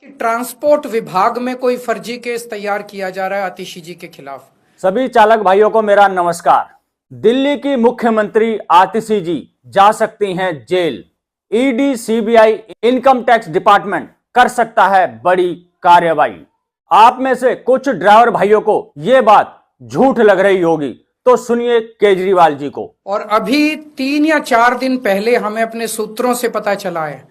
कि ट्रांसपोर्ट विभाग में कोई फर्जी केस तैयार किया जा रहा है आतिशी जी के खिलाफ। सभी चालक भाइयों को मेरा नमस्कार। दिल्ली की मुख्यमंत्री आतिशी जी जा सकती हैं jail. ED, CBI, income tax department कर सकता है बड़ी कार्रवाई। आप में से कुछ ड्राइवर भाइयों को यह बात झूठ लग रही होगी, तो सुनिए केजरीवाल जी को। और अभी 3 या 4 दिन पहले हमें अपने सूत्रों से पता चला है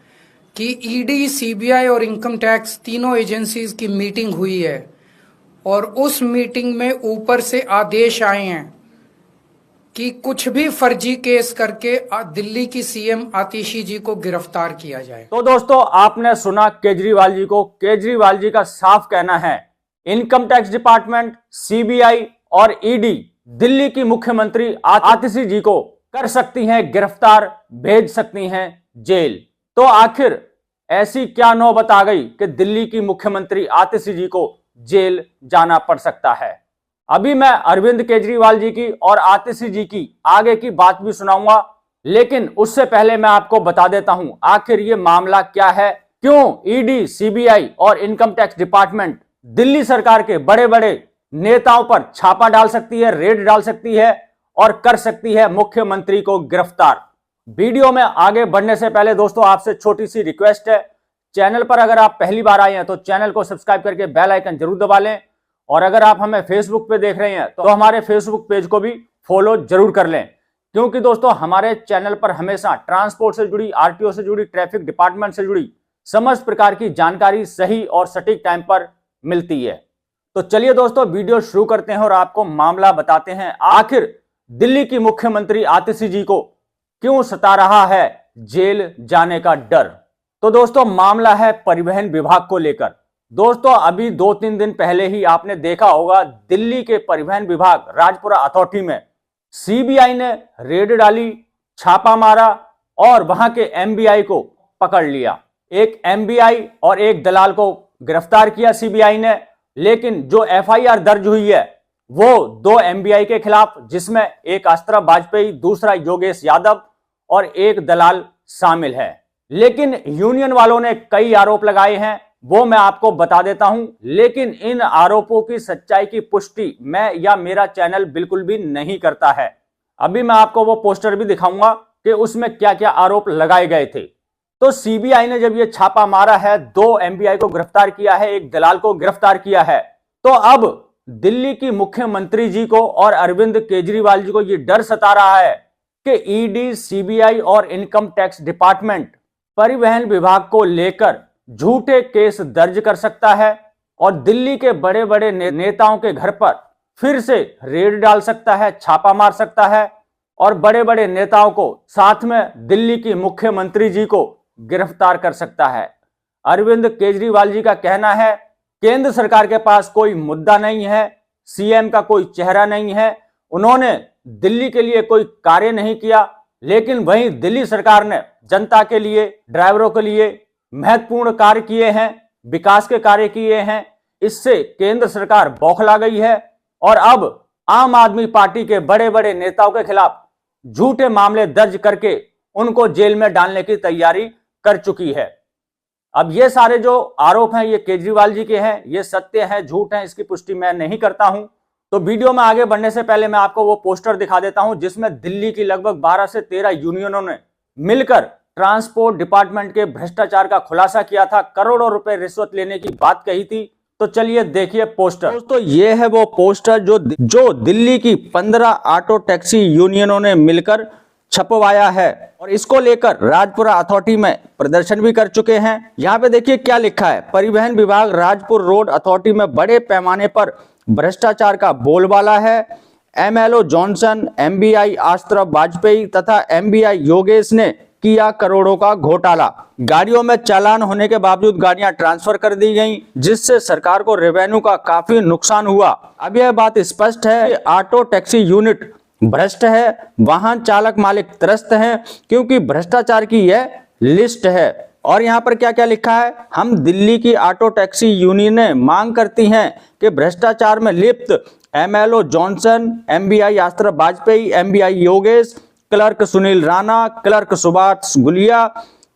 कि ईडी, सीबीआई और इनकम टैक्स तीनों एजेंसीज की मीटिंग हुई है और उस मीटिंग में ऊपर से आदेश आए हैं कि कुछ भी फर्जी केस करके दिल्ली की सीएम आतिशी जी को गिरफ्तार किया जाए। तो दोस्तों, आपने सुना केजरीवाल जी को। केजरीवाल जी का साफ कहना है इनकम टैक्स डिपार्टमेंट, सीबीआई और ईडी दिल्ली की मुख्यमंत्री आतिशी जी को कर सकती हैं गिरफ्तार, भेज सकती हैं जेल। तो आखिर ऐसी क्या नौबत आ गई कि दिल्ली की मुख्यमंत्री आतिशी जी को जेल जाना पड़ सकता है। अभी मैं अरविंद केजरीवाल जी की और आतिशी जी की आगे की बात भी सुनाऊंगा, लेकिन उससे पहले मैं आपको बता देता हूं आखिर ये मामला क्या है, क्यों ईडी, सीबीआई और इनकम टैक्स डिपार्टमेंट दिल्ली सरकार के बड़े बड़े नेताओं पर छापा डाल सकती है, रेड डाल सकती है और कर सकती है मुख्यमंत्री को गिरफ्तार। वीडियो में आगे बढ़ने से पहले दोस्तों आपसे छोटी सी रिक्वेस्ट है, चैनल पर अगर आप पहली बार आए हैं तो चैनल को सब्सक्राइब करके बेल आइकन जरूर दबा लें, और अगर आप हमें फेसबुक पे देख रहे हैं तो हमारे फेसबुक पेज को भी फॉलो जरूर कर लें, क्योंकि दोस्तों हमारे चैनल पर हमेशा ट्रांसपोर्ट से जुड़ी, आरटीओ से जुड़ी, ट्रैफिक डिपार्टमेंट से जुड़ी समस्त प्रकार की जानकारी सही और सटीक टाइम पर मिलती है। तो चलिए दोस्तों वीडियो शुरू करते हैं और आपको मामला बताते हैं। आखिर दिल्ली की मुख्यमंत्री आतिशी जी को क्यों सता रहा है जेल जाने का डर। तो दोस्तों मामला है परिवहन विभाग को लेकर। दोस्तों अभी 2-3 दिन पहले ही आपने देखा होगा दिल्ली के परिवहन विभाग राजपुरा अथॉरिटी में सीबीआई ने रेड डाली, छापा मारा और वहां के एमबीआई को पकड़ लिया। एक एमबीआई और एक दलाल को गिरफ्तार किया सीबीआई ने, लेकिन जो एफआईआर दर्ज हुई है वो 2 एमबीआई के खिलाफ, जिसमें एक अस्त्र वाजपेयी, दूसरा योगेश यादव और एक दलाल शामिल है। लेकिन यूनियन वालों ने कई आरोप लगाए हैं, वो मैं आपको बता देता हूं, लेकिन इन आरोपों की सच्चाई की पुष्टि मैं या मेरा चैनल बिल्कुल भी नहीं करता है। अभी मैं आपको वो पोस्टर भी दिखाऊंगा कि उसमें क्या क्या आरोप लगाए गए थे। तो सीबीआई ने जब ये छापा मारा है, 2 एमबीआई को गिरफ्तार किया है, एक दलाल को गिरफ्तार किया है, तो अब दिल्ली की मुख्यमंत्री जी को और अरविंद केजरीवाल जी को ये डर सता रहा है कि ईडी, सीबीआई और इनकम टैक्स डिपार्टमेंट परिवहन विभाग को लेकर झूठे केस दर्ज कर सकता है और दिल्ली के बड़े बड़े नेताओं के घर पर फिर से रेड डाल सकता है, छापा मार सकता है और बड़े बड़े नेताओं को साथ में दिल्ली की मुख्यमंत्री जी को गिरफ्तार कर सकता है। अरविंद केजरीवाल जी का कहना है केंद्र सरकार के पास कोई मुद्दा नहीं है, सीएम का कोई चेहरा नहीं है, उन्होंने दिल्ली के लिए कोई कार्य नहीं किया, लेकिन वहीं दिल्ली सरकार ने जनता के लिए, ड्राइवरों के लिए महत्वपूर्ण कार्य किए हैं, विकास के कार्य किए हैं। इससे केंद्र सरकार बौखला गई है और अब आम आदमी पार्टी के बड़े बड़े नेताओं के खिलाफ झूठे मामले दर्ज करके उनको जेल में डालने की तैयारी कर चुकी है। अब ये सारे जो आरोप हैं ये केजरीवाल जी के हैं, ये सत्य हैं, झूठ हैं, इसकी पुष्टि मैं नहीं करता हूं। तो वीडियो में आगे बढ़ने से पहले मैं आपको वो पोस्टर दिखा देता हूं जिसमें दिल्ली की लगभग 12 से 13 यूनियनों ने मिलकर ट्रांसपोर्ट डिपार्टमेंट के भ्रष्टाचार का खुलासा किया था, करोड़ों रुपए रिश्वत लेने की बात कही थी। तो चलिए देखिए पोस्टर। दोस्तों ये है वो पोस्टर जो दिल्ली की 15 ऑटो टैक्सी यूनियनों ने मिलकर छपवाया है और इसको लेकर राजपुरा अथॉरिटी में प्रदर्शन भी कर चुके हैं। यहाँ पे देखिए क्या लिखा है, परिवहन विभाग राजपुर रोड अथॉरिटी में बड़े पैमाने पर भ्रष्टाचार का बोलबाला है। एमएलओ जॉनसन, एमबीआई अस्त्र वाजपेयी तथा एमबीआई योगेश ने किया करोड़ों का घोटाला। गाड़ियों में चालान होने के बावजूद गाड़ियां ट्रांसफर कर दी गईं, जिससे सरकार को रेवेन्यू का काफी नुकसान हुआ। अब यह बात स्पष्ट है कि ऑटो टैक्सी यूनिट भ्रष्ट है, वाहन चालक मालिक त्रस्त हैं, क्योंकि भ्रष्टाचार की यह लिस्ट है। और यहाँ पर क्या क्या लिखा है, हम दिल्ली की ऑटो टैक्सी यूनियनें मांग करती हैं कि भ्रष्टाचार में लिप्त एमएलओ जॉनसन, एमबीआई अस्त्र Vajpayee, MBI Yogesh, clerk Sunil Rana, clerk Subhash Gulia,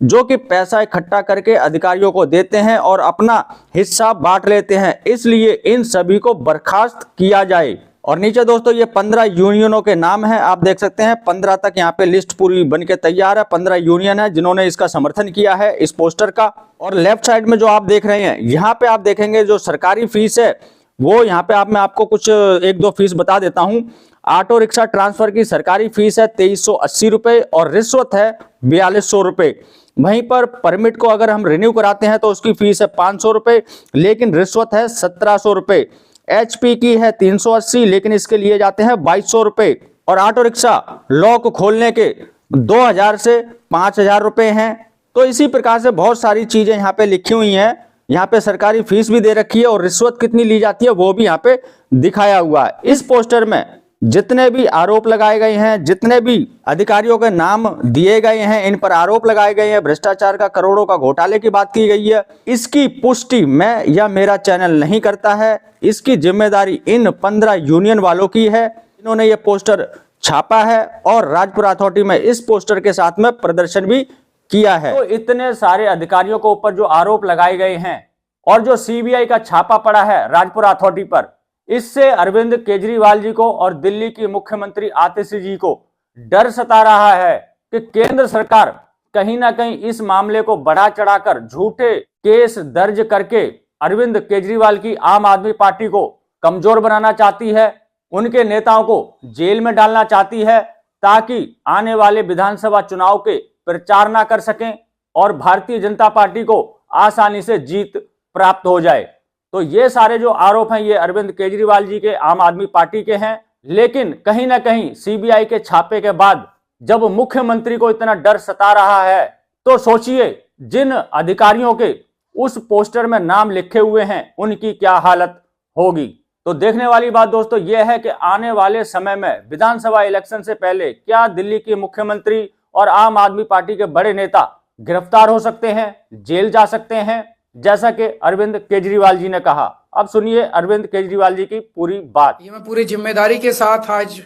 जो कि पैसा इकट्ठा करके अधिकारियों को देते हैं और अपना हिस्सा बांट लेते हैं। इसलिए इन सभी को बर्खास्त किया जाए। और नीचे दोस्तों ये 15 यूनियनों के नाम हैं, आप देख सकते हैं 15 तक यहाँ पे लिस्ट पूरी बन के तैयार है। 15 यूनियन है जिन्होंने इसका समर्थन किया है इस पोस्टर का। और लेफ्ट साइड में जो आप देख रहे हैं यहाँ पे आप देखेंगे जो सरकारी फीस है वो यहाँ पे मैं आपको कुछ एक दो फीस बता देता हूँ। ऑटो रिक्शा ट्रांसफर की सरकारी फीस है 2380 रुपए और रिश्वत है 4200 रुपए। वहीं पर परमिट को अगर हम रिन्यू कराते हैं तो उसकी फीस है 500 रुपए, लेकिन रिश्वत है 1700 रुपए। HP की है 380, लेकिन इसके लिए जाते हैं 2200 रुपए। और ऑटो रिक्शा लॉक खोलने के 2000 से 5000 रुपए हैं। तो इसी प्रकार से बहुत सारी चीजें यहाँ पे लिखी हुई हैं। यहाँ पे सरकारी फीस भी दे रखी है और रिश्वत कितनी ली जाती है वो भी यहाँ पे दिखाया हुआ है। इस पोस्टर में जितने भी आरोप लगाए गए हैं, जितने भी अधिकारियों के नाम दिए गए हैं, इन पर आरोप लगाए गए हैं, भ्रष्टाचार का, करोड़ों का घोटाले की बात की गई है, इसकी पुष्टि मैं या मेरा चैनल नहीं करता है। इसकी जिम्मेदारी इन 15 यूनियन वालों की है। इन्होंने ये पोस्टर छापा है और राजपुर अथॉरिटी में इस पोस्टर के साथ में प्रदर्शन भी किया है। तो इतने सारे अधिकारियों के ऊपर जो आरोप लगाए गए हैं और जो CBI का छापा पड़ा है राजपुर अथॉरिटी पर, इससे अरविंद केजरीवाल जी को और दिल्ली की मुख्यमंत्री आतिशी जी को डर सता रहा है कि केंद्र सरकार कहीं ना कहीं इस मामले को बढ़ा चढ़ाकर झूठे केस दर्ज करके अरविंद केजरीवाल की आम आदमी पार्टी को कमजोर बनाना चाहती है, उनके नेताओं को जेल में डालना चाहती है, ताकि आने वाले विधानसभा चुनाव के प्रचार ना कर सकें और भारतीय जनता पार्टी को आसानी से जीत प्राप्त हो जाए। तो ये सारे जो आरोप हैं ये अरविंद केजरीवाल जी के, आम आदमी पार्टी के हैं। लेकिन कहीं ना कहीं CBI के छापे के बाद जब मुख्यमंत्री को इतना डर सता रहा है तो सोचिए जिन अधिकारियों के उस पोस्टर में नाम लिखे हुए हैं उनकी क्या हालत होगी। तो देखने वाली बात दोस्तों यह है कि आने वाले समय में विधानसभा इलेक्शन से पहले क्या दिल्ली के मुख्यमंत्री और आम आदमी पार्टी के बड़े नेता गिरफ्तार हो सकते हैं, जेल जा सकते हैं, जैसा कि अरविंद केजरीवाल जी ने कहा। अब सुनिए अरविंद केजरीवाल जी की पूरी बात। ये मैं पूरी जिम्मेदारी के साथ आज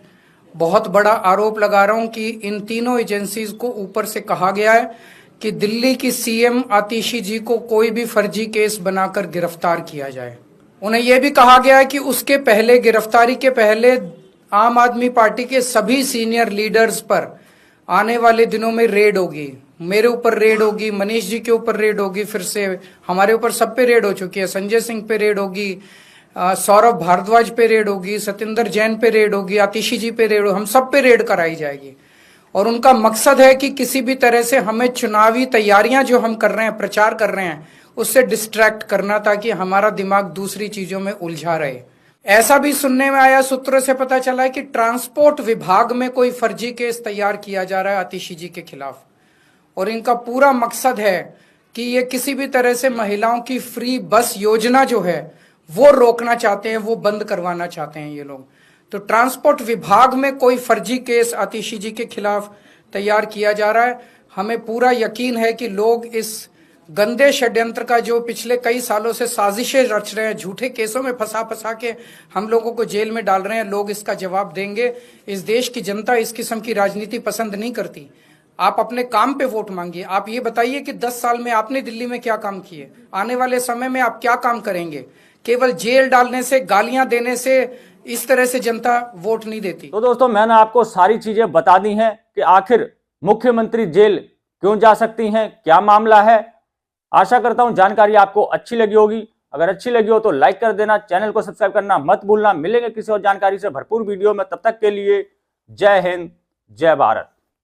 बहुत बड़ा आरोप लगा रहा हूं कि इन तीनों एजेंसीज को ऊपर से कहा गया है कि दिल्ली की CM आतिशी जी को कोई भी फर्जी केस बनाकर गिरफ्तार किया जाए। उन्हें यह भी कहा गया है कि उसके पहले, गिरफ्तारी के पहले, आम आदमी पार्टी के सभी सीनियर लीडर्स पर आने वाले दिनों में रेड होगी। मेरे ऊपर रेड होगी, मनीष जी के ऊपर रेड होगी, फिर से हमारे ऊपर सब पे रेड हो चुकी है। संजय सिंह पे रेड होगी, सौरभ भारद्वाज पे रेड होगी, सत्येंद्र जैन पे रेड होगी, आतिशी जी पे रेड होगी, हम सब पे रेड कराई जाएगी। और उनका मकसद है कि किसी भी तरह से हमें चुनावी तैयारियां जो हम कर रहे हैं, प्रचार कर रहे हैं, उससे डिस्ट्रैक्ट करना, ताकि हमारा दिमाग दूसरी चीजों में उलझा रहे। ऐसा भी सुनने में आया, सूत्रों से पता चला है कि ट्रांसपोर्ट विभाग में कोई फर्जी केस तैयार किया जा रहा है आतिशी जी के खिलाफ। और इनका पूरा मकसद है कि ये किसी भी तरह से महिलाओं की फ्री बस योजना जो है वो रोकना चाहते हैं, वो बंद करवाना चाहते हैं ये लोग। तो ट्रांसपोर्ट विभाग में कोई फर्जी केस आतिशी जी के खिलाफ तैयार किया जा रहा है। हमें पूरा यकीन है कि लोग इस गंदे षड्यंत्र का, जो पिछले कई सालों से साजिशें रच रहे हैं, झूठे केसों में फंसा के हम लोगों को जेल में डाल रहे हैं, लोग इसका जवाब देंगे। इस देश की जनता इस किस्म की राजनीति पसंद नहीं करती। आप अपने काम पे वोट मांगिए। आप ये बताइए कि 10 साल में आपने दिल्ली में क्या काम किए, आने वाले समय में आप क्या काम करेंगे। केवल जेल डालने से, गालियां देने से इस तरह से जनता वोट नहीं देती। तो दोस्तों मैंने आपको सारी चीजें बता दी हैं कि आखिर मुख्यमंत्री जेल क्यों जा सकती हैं, क्या मामला है। आशा करता हूं जानकारी आपको अच्छी लगी होगी। अगर अच्छी लगी हो तो लाइक कर देना, चैनल को सब्सक्राइब करना मत भूलना। मिलेंगे किसी और जानकारी से भरपूर वीडियो में, तब तक के लिए जय हिंद, जय भारत।